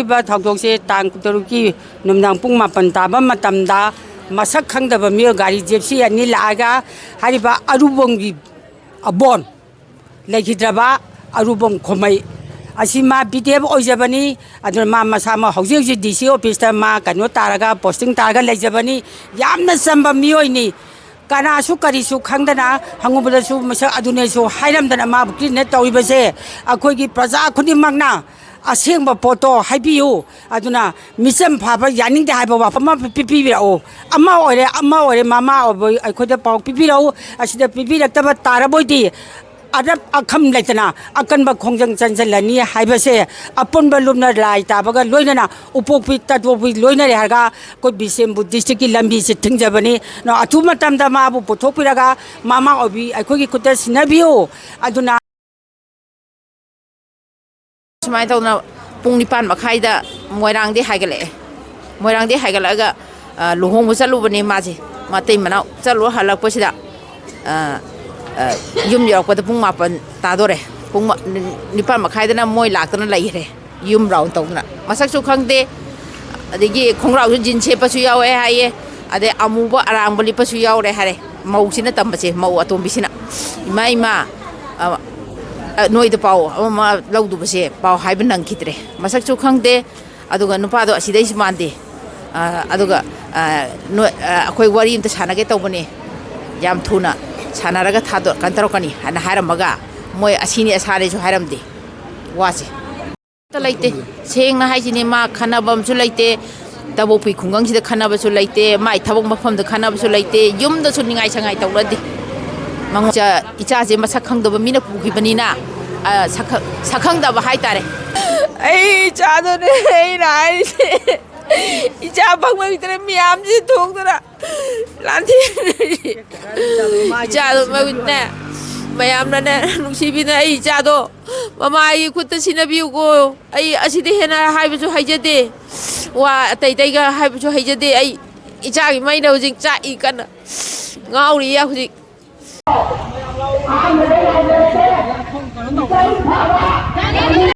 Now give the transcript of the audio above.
ꯇꯧꯔꯤꯕ ꯊꯧꯗꯣꯛꯁꯦ ꯇꯥꯡ 6ꯀꯤ ꯅꯨꯃꯤꯗꯥꯡ ꯄꯨꯡ 8 ꯇꯥꯕ ꯃꯇꯝꯗ ꯃꯁꯛ ꯈꯪꯗꯕ ꯃꯤꯑꯣꯏ ꯒꯥꯔꯤ ꯖꯤꯞꯁꯤ ꯑꯅꯤ ꯂꯥꯛꯑꯒ ꯍꯥꯏꯔꯤꯕ ꯑꯔꯨꯕꯣꯡꯒꯤ ꯑꯕꯣꯟ ꯂꯩꯈꯤꯗ꯭ꯔꯕ ꯑꯔꯨꯕꯣꯡ ꯈꯣꯃꯩ ꯑꯁꯤ ꯃꯥ BDF ꯑꯣꯏꯖꯕꯅꯤ ꯑꯗꯨꯅ ꯃꯥ ꯃꯁꯥꯃꯛ ꯍꯧꯖꯤꯛ DC ꯑꯣꯐꯤꯁꯇ ꯃꯥ ꯀꯩꯅꯣ ꯇꯥꯔꯒ ꯄꯣꯁꯇꯤꯡ ꯇꯥꯔꯒ ꯂꯩꯖꯕꯅꯤ ꯌꯥꯝꯅ ꯆꯝꯕ ꯃꯤꯑꯣꯏꯅꯤ ꯀꯅꯥꯁꯨ ꯀꯔꯤꯁꯨ ꯈꯪꯗꯅ ꯍꯪꯉꯨꯕꯗꯁꯨ ꯃꯁꯛ ꯑꯗꯨꯅꯦꯁꯨ ꯍꯥꯏꯔꯝꯗꯅ ꯃꯥꯕꯨ ꯀꯤꯗꯅꯦꯞ ꯇꯧꯔꯤꯕꯁꯦ ꯑꯩꯈꯣꯏꯒꯤ ꯄ꯭ꯔꯖꯥ ꯈꯨꯗꯤꯡꯃꯛꯅ ꯑꯁꯦꯡꯕ ꯄꯣꯠꯇꯣ ꯍꯥꯏꯕꯤꯌꯨ ꯑꯗꯨꯅ ꯃꯤꯆꯝ ꯐꯥꯕ ꯌꯥꯅꯤꯡꯗꯦ ꯍꯥꯏꯕ ꯋꯥꯐꯝ ꯑꯃ ꯄꯤꯕꯤꯔꯛꯎ ꯑꯃ ꯑꯣꯏꯔꯦ ꯃꯃꯥ ꯑꯣꯏꯕ ꯑꯩꯈꯣꯏꯗ ꯄꯥꯎ ꯄꯤꯕꯤꯔꯛꯎ ꯑꯁꯤꯗ ꯄꯤꯕꯤꯔꯛꯇꯕ ꯇꯥꯔꯕꯣꯏꯗꯤ ꯑꯔꯞ ꯑꯈꯝ ꯂꯩꯇꯅ ꯑꯀꯟꯕ ꯈꯣꯡꯖꯪ ꯆꯪꯁꯤꯜꯂꯅꯤ ꯍꯥꯏꯕꯁꯦ ꯑꯄꯨꯟꯕ ꯂꯨꯞꯅ ꯂꯥꯏ ꯇꯥꯕꯒ ꯂꯣꯏꯅꯅ ꯎꯄꯣꯛꯄꯤ ꯇꯥꯊꯣꯛꯄꯤ ꯂꯣꯏꯅꯔꯦ ꯍꯥꯏꯔꯒ ꯑꯩꯈꯣꯏ ꯕꯤꯁꯦꯝꯄꯨꯔ ꯗꯤꯁꯇ꯭ꯔꯤꯛꯀꯤ ꯂꯝꯕꯤꯁꯦ ꯊꯤꯡꯖꯕꯅꯤ ꯑꯊꯨꯕ ꯃꯇꯝꯗ ꯃꯥꯕꯨ ꯄꯨꯊꯣꯛꯄꯤꯔꯒ ꯃꯃꯥ ꯑꯣꯏꯕꯤ ꯑꯩꯈꯣꯏꯒꯤ ꯈꯨꯠꯇ ꯁꯤꯟꯅꯕꯤꯌꯨ ꯑꯗꯨꯅ ꯁꯨꯃꯥꯏꯅ ꯇꯧꯗꯅ ꯄꯨꯡ 9:30ꯗ ꯃꯣꯏꯔꯥꯡꯗꯩ ꯍꯥꯏꯒꯠꯂꯛꯑꯦ ꯃꯣꯏꯔꯥꯡꯗꯩ ꯍꯥꯏꯒꯠꯂꯛꯑꯒ ꯂꯨꯍꯣꯡꯕ ꯆꯠꯂꯨꯕꯅꯦ ꯃꯥꯁꯦ ꯃꯇꯩ ꯃꯅꯥꯎ ꯆꯠꯂꯨꯔ ꯍꯜꯂꯛꯄꯁꯤꯗ ꯌꯨꯝ ꯌꯧꯔꯛꯄꯗ ꯄꯨꯡ 9 ꯇꯥꯗꯣꯔꯦ ꯄꯨꯡ 9:30ꯗꯅ ꯃꯣꯏ ꯂꯥꯛꯇꯅ ꯂꯩꯈ꯭ꯔꯦ ꯌꯨꯝ ꯔꯥꯎꯟ ꯇꯧꯗꯅ ꯃꯁꯛꯁꯨ ꯈꯪꯗꯦ ꯑꯗꯒꯤ ꯈꯣꯡꯒ꯭ꯔꯥꯎꯁꯨ ꯖꯤꯟ ꯁꯦꯠꯄꯁꯨ ꯌꯥꯎꯋꯦ ꯍꯥꯏꯌꯦ ꯑꯗꯩ ꯑꯃꯨꯕ ꯑꯔꯥꯡꯕ ꯂꯤꯠꯄꯁꯨ ꯌꯥꯎꯔꯦ ꯍꯥꯏꯔꯦ ꯃꯧꯁꯤꯅ ꯇꯝꯕꯁꯦ ꯃꯧ ꯑꯇꯣꯝꯕꯤꯁꯤꯅ ꯏꯃꯥ ꯅꯣꯏꯗ ꯄꯥꯎ ꯑꯃ ꯂꯧꯗꯨꯕꯁꯦ ꯄꯥꯎ ꯍꯥꯏꯕ ꯅꯪꯈꯤꯗ꯭ꯔꯦ ꯃꯁꯛꯁꯨ ꯈꯪꯗꯦ ꯑꯗꯨꯒ ꯅꯨꯄꯥꯗꯣ ꯑꯁꯤꯗꯩꯁꯨ ꯃꯥꯟꯗꯦ ꯑꯗꯨꯒ ꯑꯩꯈꯣꯏ ꯋꯥꯔꯤ ꯑꯃꯇ ꯁꯥꯟꯅꯒꯦ ꯇꯧꯕꯅꯦ ꯌꯥꯝ ꯊꯨꯅ ꯁꯥꯟꯅꯔꯒ ꯀꯩꯅꯣ ꯇꯧꯔꯛꯀꯅꯤ ꯍꯥꯏꯅ ꯍꯥꯏꯔꯝꯃꯒ ꯃꯣꯏ ꯑꯁꯤꯅꯤ ꯑꯁꯥꯅꯦꯁꯨ ꯍꯥꯏꯔꯝꯗꯦ ꯋꯥꯁꯦ ꯂꯩꯇꯦ ꯁꯦꯡꯅ ꯍꯥꯏꯁꯤꯅꯦ ꯃꯥ ꯈꯟꯅꯕ ꯑꯃꯁꯨ ꯂꯩꯇꯦ ꯇꯕꯣꯛꯄꯤ ꯈꯨꯡꯒꯪꯁꯤꯗ ꯈꯟꯅꯕꯁꯨ ꯂꯩꯇꯦ ꯃꯥꯏ ꯊꯕꯛ ꯃꯐꯝꯗ ꯈꯟꯅꯕꯁꯨ ꯂꯩꯇꯦ ꯌꯨꯝꯗꯁꯨ ꯅꯤꯡꯉꯥꯏ ꯁꯉꯥꯏ ꯇꯧꯅꯗꯦ ꯏꯆꯥꯁꯦ ꯃꯁꯛ ꯈꯪꯗꯕ ꯃꯤꯅ ꯄꯨꯈꯤꯕꯅꯤꯅ ꯁꯛꯈꯪꯗꯕ ꯍꯥꯏꯇꯥꯔꯦ ꯑꯩ ꯏꯆꯥꯗꯨꯅꯦ ꯑꯩꯅ ꯍꯥꯏꯔꯤꯁꯦ ꯏꯆꯥ ꯐꯪꯕꯒꯤꯗꯅ ꯃꯌꯥꯝꯁꯤ ꯊꯣꯛꯇꯅ ꯂꯥꯟꯊꯦꯡꯅꯔꯤ ꯏꯆꯥꯗꯣ ꯃꯒꯨꯟꯅꯦ ꯃꯌꯥꯝꯅꯅꯦ ꯅꯨꯡꯁꯤꯕꯤꯅ ꯑꯩ ꯏꯆꯥꯗꯣ ꯃꯃꯥꯒꯤ ꯈꯨꯠꯇ ꯁꯤꯟꯅꯕꯤꯌꯨꯀꯣ ꯑꯩ ꯑꯁꯤꯗ ꯍꯦꯟꯅ ꯍꯥꯏꯕꯁꯨ ꯍꯩꯖꯗꯦ ꯋꯥ ꯑꯇꯩꯒ ꯍꯥꯏꯕꯁꯨ ꯍꯩꯖꯗꯦ ꯑꯩ ꯏꯆꯥꯒꯤ ꯃꯩꯅ ꯍꯧꯖꯤꯛ ꯆꯥꯛꯏ ꯀꯟꯅ ꯉꯥꯎꯔꯤꯌꯦ ꯍꯧꯖꯤꯛ